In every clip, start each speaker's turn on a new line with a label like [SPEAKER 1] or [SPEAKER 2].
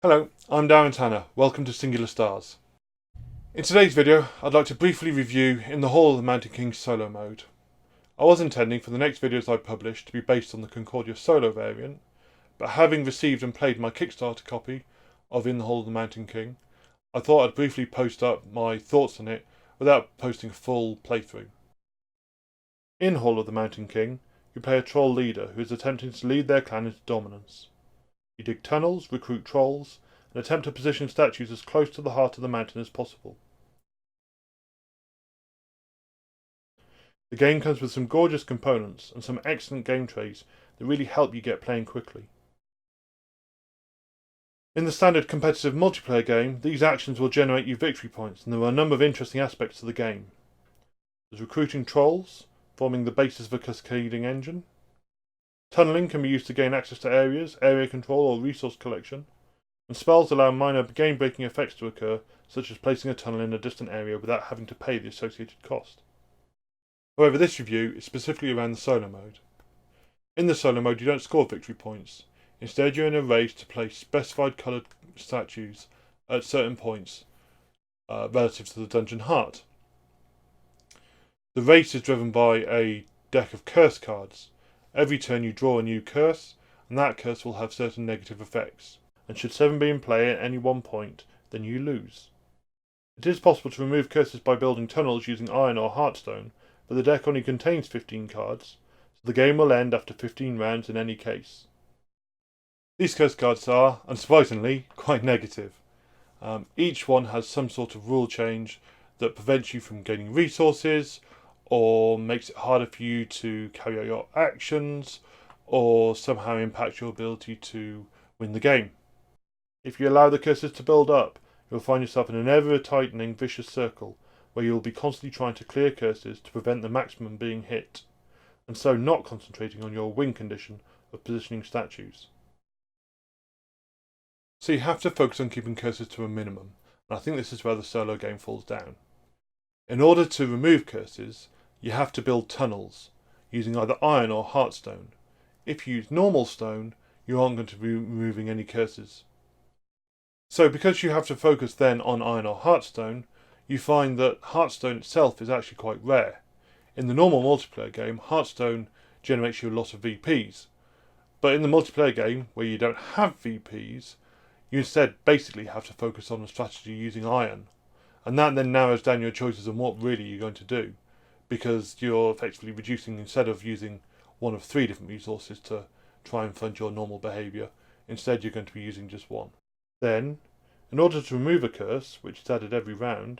[SPEAKER 1] Hello, I'm Darren Tanner. Welcome to Singular Stars. In today's video, I'd like to briefly review In the Hall of the Mountain King solo mode. I was intending for the next videos I publish to be based on the Concordia solo variant, but having received and played my Kickstarter copy of In the Hall of the Mountain King, I thought I'd briefly post up my thoughts on it without posting a full playthrough. In Hall of the Mountain King, you play a troll leader who is attempting to lead their clan into dominance. You dig tunnels, recruit trolls, and attempt to position statues as close to the heart of the mountain as possible. The game comes with some gorgeous components and some excellent game trays that really help you get playing quickly. In the standard competitive multiplayer game, these actions will generate you victory points, and there are a number of interesting aspects to the game. There's recruiting trolls, forming the basis of a cascading engine. Tunnelling can be used to gain access to areas, area control or resource collection, and spells allow minor game-breaking effects to occur, such as placing a tunnel in a distant area without having to pay the associated cost. However, this review is specifically around the solo mode. In the solo mode, you don't score victory points. Instead, you're in a race to place specified coloured statues at certain points relative to the dungeon heart. The race is driven by a deck of curse cards. Every turn you draw a new curse, and that curse will have certain negative effects, and should 7 be in play at any one point, then you lose. It is possible to remove curses by building tunnels using iron or heartstone, but the deck only contains 15 cards, so the game will end after 15 rounds in any case. These curse cards are, unsurprisingly, quite negative. Each one has some sort of rule change that prevents you from gaining resources, or makes it harder for you to carry out your actions, or somehow impacts your ability to win the game. If you allow the curses to build up, you'll find yourself in an ever-tightening vicious circle, where you'll be constantly trying to clear curses to prevent the maximum being hit, and so not concentrating on your win condition of positioning statues. So you have to focus on keeping curses to a minimum, and I think this is where the solo game falls down. In order to remove curses, you have to build tunnels, using either iron or heartstone. If you use normal stone, you aren't going to be removing any curses. So because you have to focus then on iron or heartstone, you find that heartstone itself is actually quite rare. In the normal multiplayer game, heartstone generates you a lot of VPs. But in the multiplayer game, where you don't have VPs, you instead basically have to focus on a strategy using iron. And that then narrows down your choices on what really you're going to do, because you're effectively reducing, instead of using one of 3 different resources to try and fund your normal behaviour, instead you're going to be using just one. Then, in order to remove a curse, which is added every round,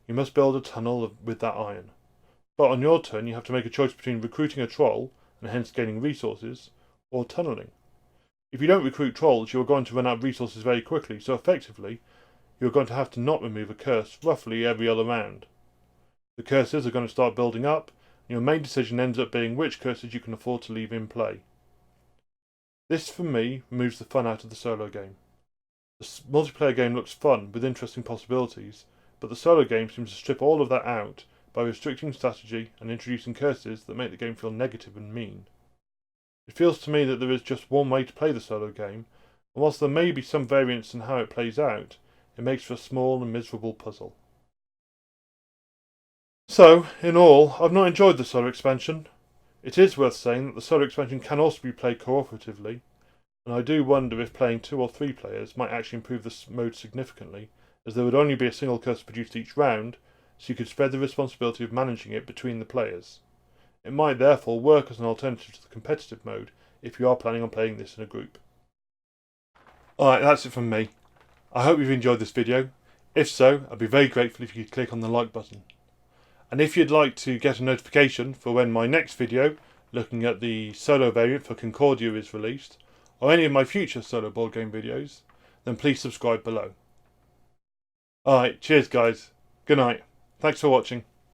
[SPEAKER 1] you must build a tunnel with that iron. But on your turn you have to make a choice between recruiting a troll, and hence gaining resources, or tunnelling. If you don't recruit trolls, you are going to run out of resources very quickly, so effectively you're going to have to not remove a curse roughly every other round. The curses are going to start building up, and your main decision ends up being which curses you can afford to leave in play. This, for me, removes the fun out of the solo game. The multiplayer game looks fun, with interesting possibilities, but the solo game seems to strip all of that out by restricting strategy and introducing curses that make the game feel negative and mean. It feels to me that there is just one way to play the solo game, and whilst there may be some variance in how it plays out, it makes for a small and miserable puzzle. So, in all, I've not enjoyed the solo expansion. It is worth saying that the solo expansion can also be played cooperatively, and I do wonder if playing 2 or 3 players might actually improve this mode significantly, as there would only be a single curse produced each round, so you could spread the responsibility of managing it between the players. It might therefore work as an alternative to the competitive mode if you are planning on playing this in a group. Alright, that's it from me. I hope you've enjoyed this video. If so, I'd be very grateful if you could click on the like button. And if you'd like to get a notification for when my next video, looking at the solo variant for Concordia, is released, or any of my future solo board game videos, then please subscribe below. Alright, cheers guys. Good night. Thanks for watching.